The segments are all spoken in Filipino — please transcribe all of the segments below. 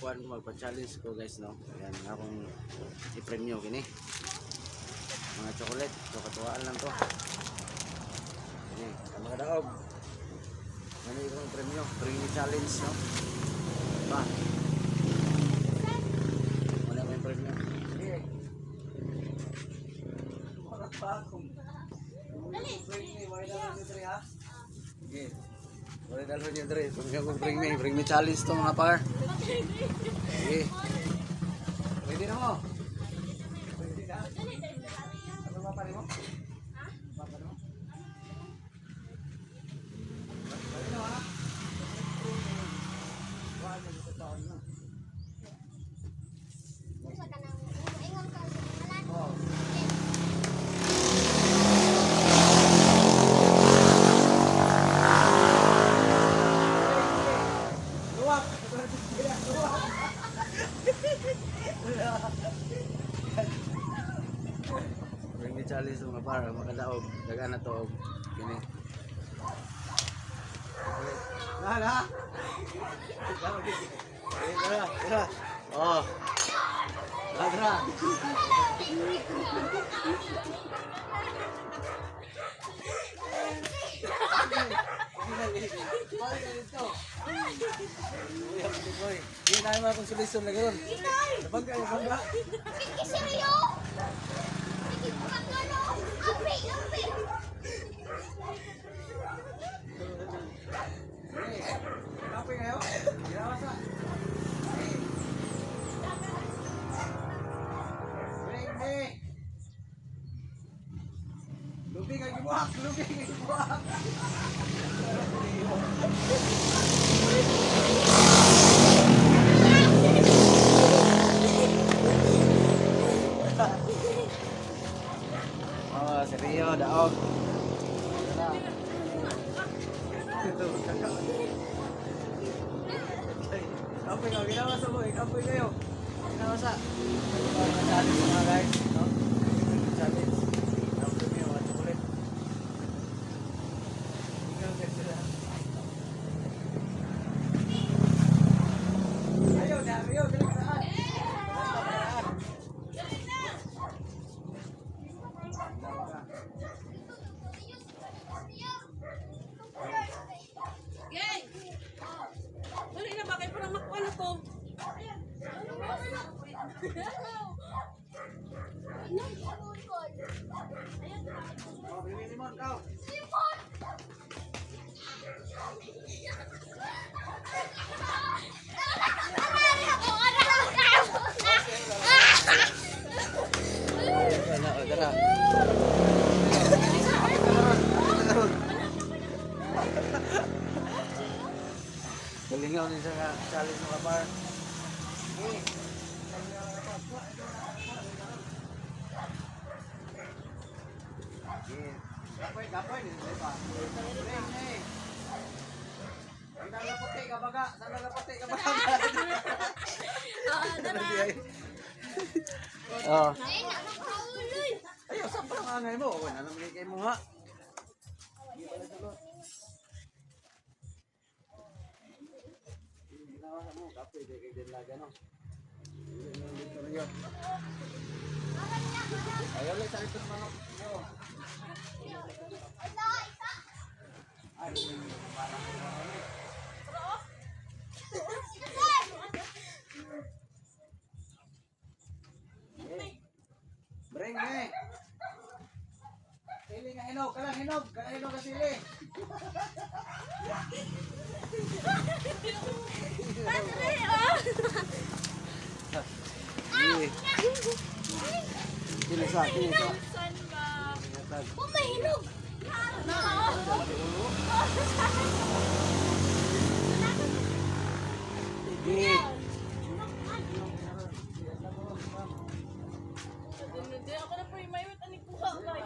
magkuhan ko, magpa-challenge ko guys, no. Ayan, akong i-premyo kini. Mga chocolate, so katuwaan lang to. Ini, ang mga daog. Ano yung premyo, bring me challenge, no. Ba? Wala ko yung premyo. Sige. Wala pa akong. Bring me, wala na yung 3 ha. Sige. Wala dalhin yung 3. Bring me challenge to mga par. Sige. Pwede na mo. Pwede na. Ano ba pare mo? Ha? Papa mo? Pwede na ha? Wala na sa taon na. Bring me challenge mga para makadaog dagan na to kini. Na. Tara. Oh. Tara. Hindi na naman akong solusyon na gano'n. Napag kayo ba? Ikisiriyo! Api! Kape kayo? Ginawa sa? Bring me! Lubi kayo gibuhak! Oh, seriyo, daog. Kapoy kayo, ginawa sa boy. Kapoy kayo. Ginawa sa. Challenge mga guys. No? Challenge. Kapoy kayo, mga chocolate. Ayaw, dali ka saan. Geng! Wala na ba kayo parang makuha na to? Oh, bili limon, kau. Tara. Galingaw din sa challenge ng kapar. Kapoy din ba? Sandal na puti ka baga. Oh. Ayaw, saan pa ang angay mo? Wala nang bigay mo ha. Hindi pala sagot. Ginawa mo, kapoy, di kayo din laga, no? Ayaw, lang sa ito naman ako. Ay, parang bring me. Sili nga hinog, kalang hinog ka sili. Sili sa. Oh, may hinog! Hindi ako na po yung may wit ani kuha kay.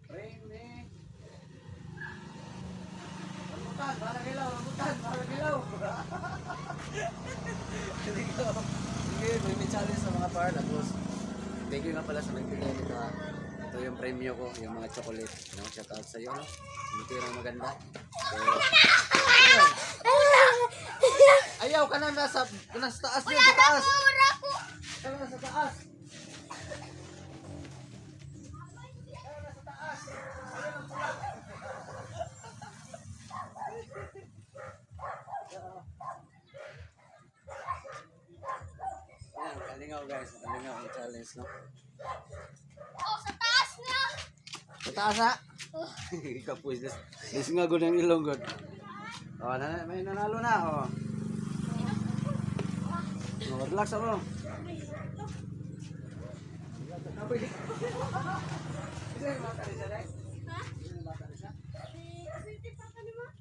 Bring me. Rambutan, para kilaw. Sige, may challenge sa mga par. Tapos, thank you nga pala sa nagbigay nito ha. Ito yung premyo ko, yung mga chocolate. No? Shout out sa iyo, no? Yung tirang maganda. So, ayaw ka na nasa taas yun, sa taas. Ka na sa taas. Ayan, kalingaw guys, kalingaw ang challenge, no? Oh, sa taas na. Sa taas ha? Kapuis, this nga good ang ilong good. Oh, may nanalo na, oh. Oh, relax ako. Kapuis. Isa yung bata rin siya, dahil? Ha? Isa yung bata rin siya? Kasi di pa ka naman.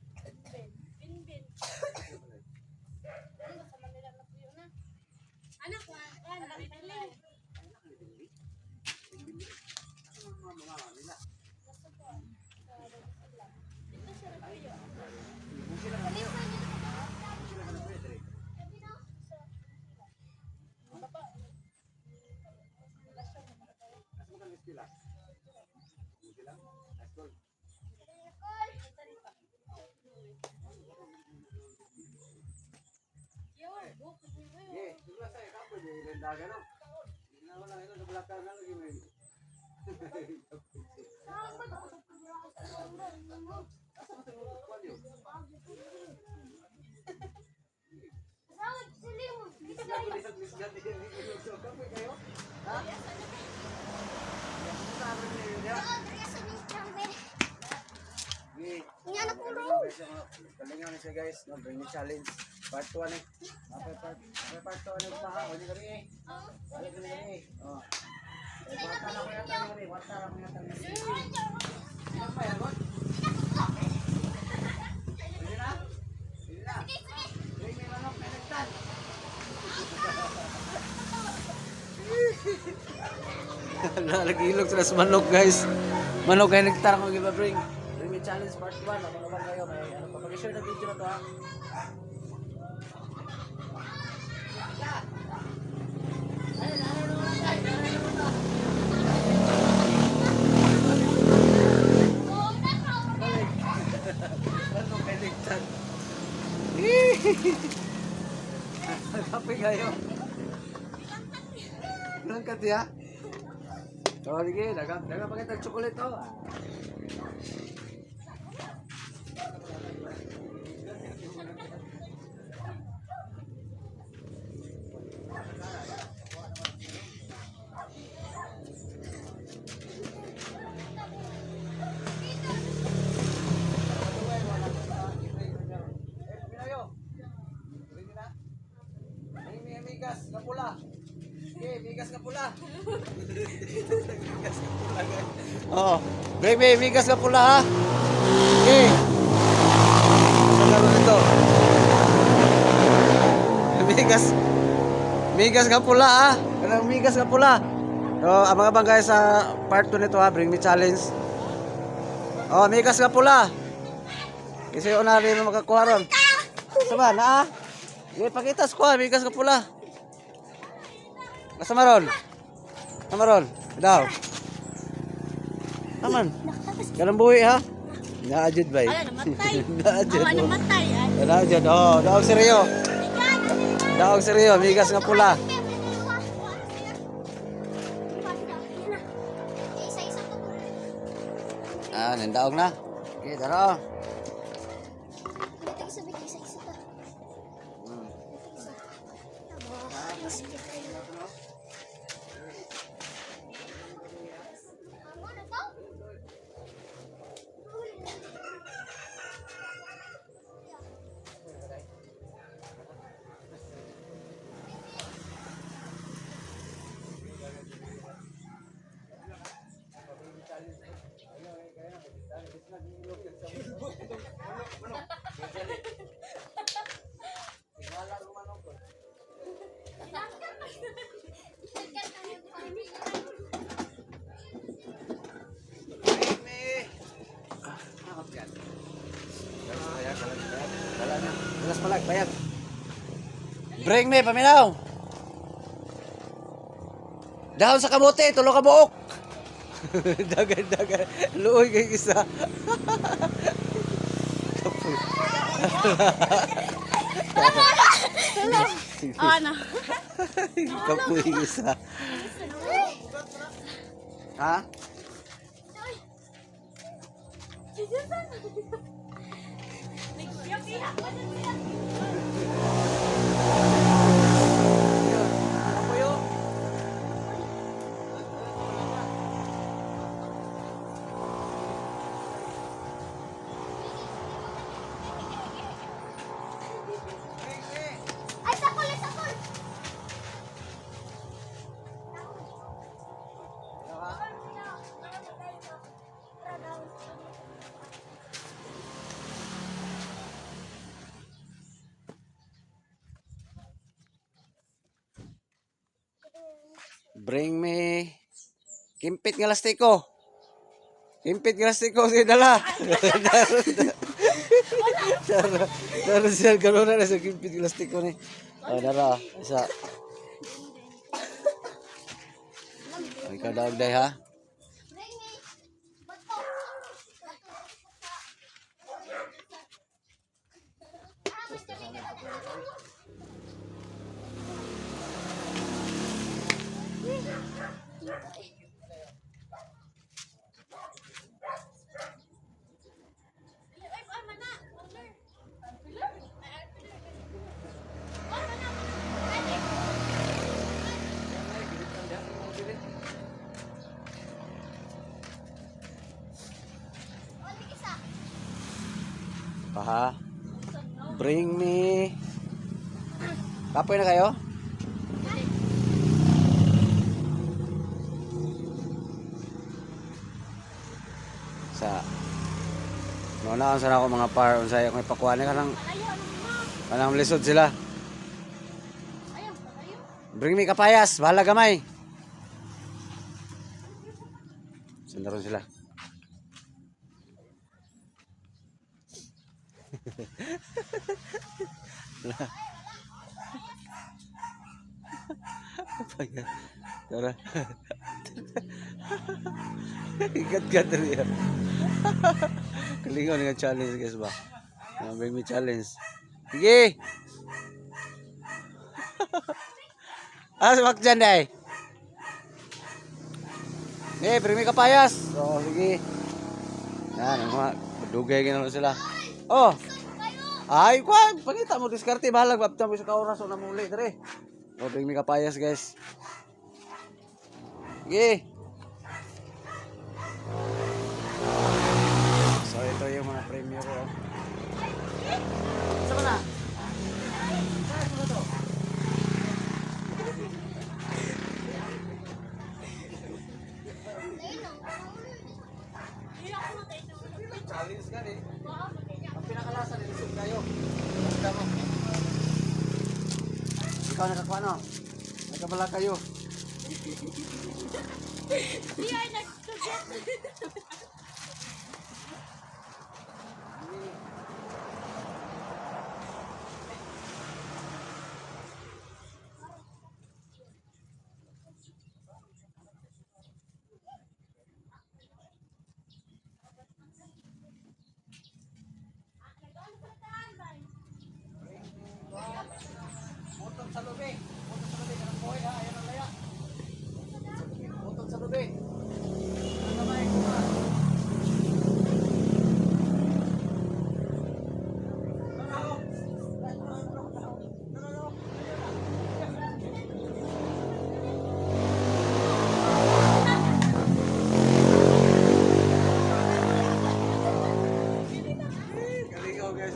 Bin. Ano sa Manila na tuyo na? Anak, anak, piling. Ito siya na tuyo. Baba. Yawan, buhok ko yung Okay, siguro sa'yo, kapoy, di ilandaga, no? Hindi na wala, ito, sa belakang na lagi, may. Asa mo ito, kwan yun? Lisgat din, so, kapoy kayo? Ha? Sabi niyo yun, ya? Okay. Kalingaw na siya guys, no? Bring me challenge. Part 2 eh. Part 2 na pa ha. Wala kami eh. Wala kami eh. Oh. Wata na ko yata ni. Wata na ko yata ni. Sino pa yan, God? Pwede na? Pwede na? Bring me manok na nagtan. Nalagilog sila sa manok guys. Manok ay nagtar ko giba-bring. Bring me challenge part 1. Ako naman kayo. May ano pa. Pag-share na video na to ha. Manok ay nagtar. Kape kayo. Langkat ya. Oh, sige, dagang pakita chocolate to. Migas na pula. Okay, migas na pula. Migas na pula. Oh, baby, migas na pula ha. Okay. Ano ito? Migas na pula ha. Kanang migas na pula. So, ang mga bangkay sa part 2 nito ha, bring me challenge. Oh, migas na pula. Kasi una rin makakuha ron. Sama na ha. Pakita ko ha, migas na pula. Nasa maron? Namaron? Daw. Naman. Ganang buhi ha? Naadjud ba? Ala, namatay. Naadjud. Awa, namatay. Naadjud. Oh, daog seryo. Daog seryo, migas nga pula. Ah, nandaog na. Okay, daro. Alas palag, bayag. Bring me, paminaw. Dahon sa kamote, tulo ka buok. Dagan. Luoy kay isa. Ano? Kapoy isa. Ha? Ay, sakol, ay, sakol. Bring me kimpit nga lastiko. Kimpit nga lastiko si dala. Dara siya karon na sa kimpit nga lastiko ni. Oh, dara isa. Ay kadag day ha. Bring me. Bato. Paha. Bring me. Kapoy na kayo? Sa Noon sana ako mga par unsay ako ipakuha ni kanang lisod sila. Bring me kapayas, bahala gamay. Sandaron sila. Tara. Ikat-kat rin yan. Kalingon nga challenge guys ba? Bring me challenge. Sige! Sumak dyan day. Bring me kapayas. So, sige. Yan, mga dugay gano'n sila. Oh! Ay, kwan! Panita mo, diskarte. Bahalag, babta mo sa kauras o namuli. Tari. Oh, bring me kapayas guys. Sige! So, ito yung mga premyo ko. Saan na? Challenge ka eh. Ang pinakalasa nilisog kayo. Basta mo. Ikaw nakakuha no? Nagkabala kayo. Motor sa lubi. Motor sa lubi. Kanang buhay ha. Ayan ang laya. Motor sa lubi. Ang kamay ko ha. Kaligaw guys.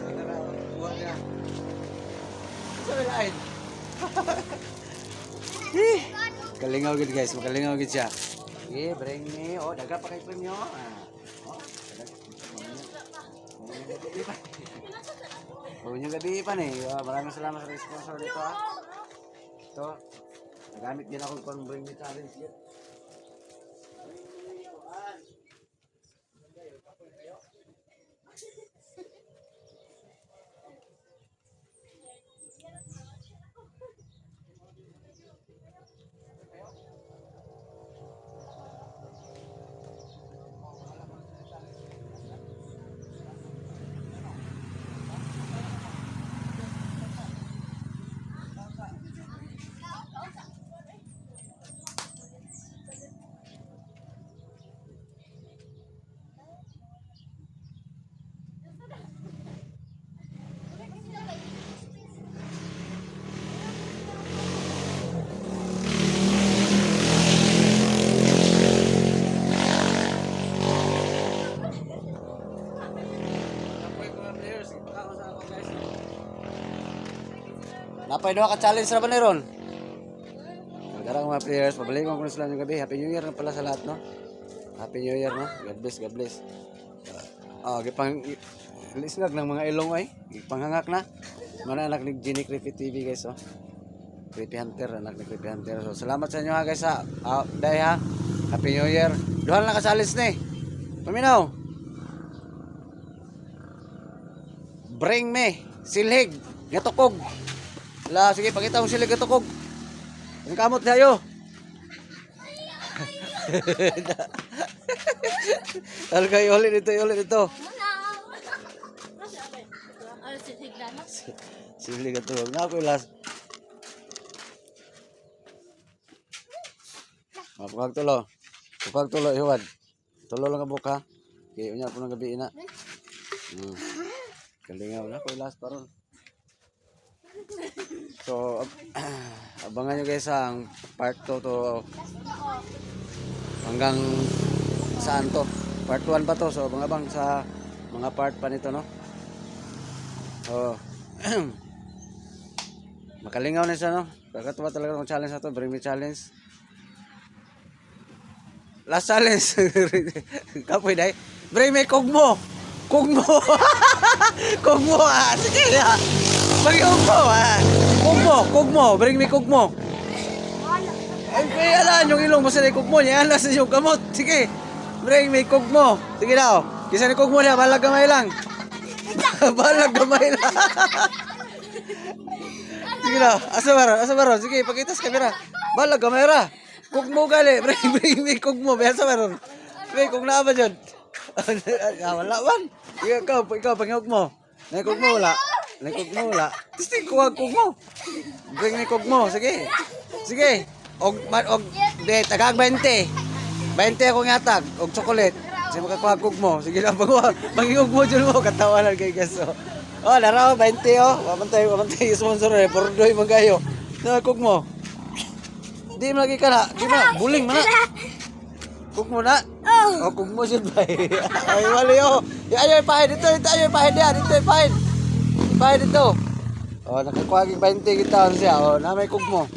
Buwan niya. Sabi lain. Kalingaw gid guys, makalingaw gid siya. Okay, bring me. Oh, daga pa kay premyo. Oh, Bunyo gabi pa ni. Maraming salamat sa sponsor dito ha. Ito. Nagamit din ako kung bring me challenge. Napay doha ka challenge ra ba ni ron? Darang mga players, pabalingon ko na sila yung gabi. Happy New Year na pala sa lahat, no? Happy New Year, no? God bless, God bless. Gipang lisngag ng mga ilong ay. Gipanghangak na. Mga anak ni Ginny Creepy TV, guys, oh. Creepy Hunter, anak ni Creepy Hunter. So, salamat sa inyo, ha, guys, ha. Day, ha. Happy New Year. Duhan lang ka challenge ni. Paminaw. Bring me. Silhig. Gatukog. Sige, pakita mo silhig gatukog. Ang kamot tayo. Talaga ulit dito. Ano si Tiglana? Sili ka to. Nga ako ilas. Pagpag tulo, iwan. Tulo lang ka buka. Okay, unya po ng gabi ina. Kalingaw na ako ilas paron. So, abangan nyo guys ang part 2 to hanggang saan to. Part 1 pa to. So, abang sa mga part pa nito, no? So, makalingaw na siya, no? Kakatuwa talaga ng challenge na to. Bring me challenge. Last challenge. Kapoy dahi. Bring me kugmo. Kugmo. Kugmo, ah. Sige, ah. Kugmo, ah. Kugmo. Bring me kugmo. Ay, kaya lang yung ilong mo sa kugmo niya. Alas yung kamot. Sige. Bring me kugmo. Sige daw. Kisa ni kugmo niya. Balag gamay lang. Balag gamay lang. Sige daw. Asa baron. Sige, pakita sa kamera. Balag gamay ra. Kugmo gali. Bring me kugmo. Asa baron. Bring kung na ba dyan? Wala man. Ikaw, pangihog mo. Naikog mo wala. Gusto yung kuwag mo. Bring me kog mo. Sige. De, tagang 20. 20 akong yatag. Og chocolate. Sige makakuhag kog mo. Sige lang, pangihog mo dyan mo. Katawanan kay Gaso. Oh, laraw, 20 oh. Wamantay, sponsor eh. Pordoy magayo. Nakakog mo. Di mo lagi ka na. Di mo na, buling mo na. Kog mo na. Oh, kog mo siya ba? Ay, wali oh. Ayaw ipahid dito. Dito ipahid. Ipahid dito. Oh, nakakuhaging 20 kita siya. Oh, namay kog mo.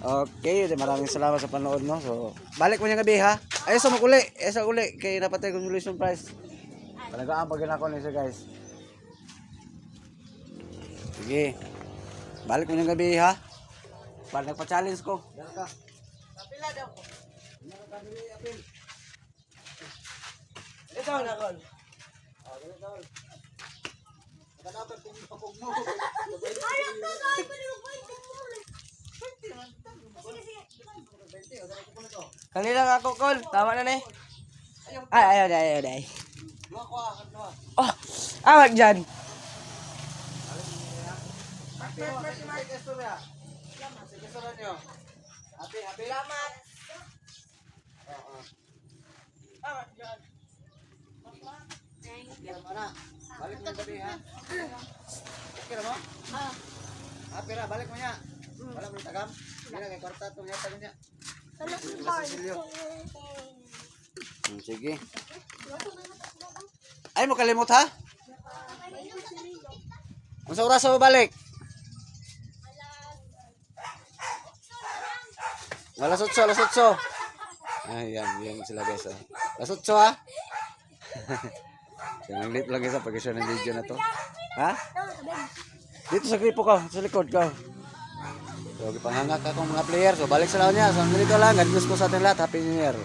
Okay, maraming salamat sa panood, no. So, balik mo niya gabi ha. Ay, sa uli. Kay napatay consolation prize. Talagaan pag ginako niya siya, guys. Sige. Balik mo niya gabi ha. Para nagpa-challenge ko. Diyan ka. Kapila daw ko. Ito na kon. Ganito. Dapat kung pagkog mo. Kanina nga ako, Col. Tama na na eh. Ayaw na. Oh, awag dyan. Happy. Salamat. Balik mo gabi ha. Okay na mo? Happy ra, balik mo niya. Wala mo tagam. Hindi kay kwarta itong yatag niya. Sige. Ay mo kalimot ha? Ang sa oras mo balik? Alas 8. Yan sila guys. Alas 8 ha? Ang lit lang isa pag-share ng video na to. Ha? Dito sa gripo ka, sa likod ka. So, panghangak akong mga player. So, balik sa laon niya. So, ganito lang. God bless po sa ating lahat. Happy New Year.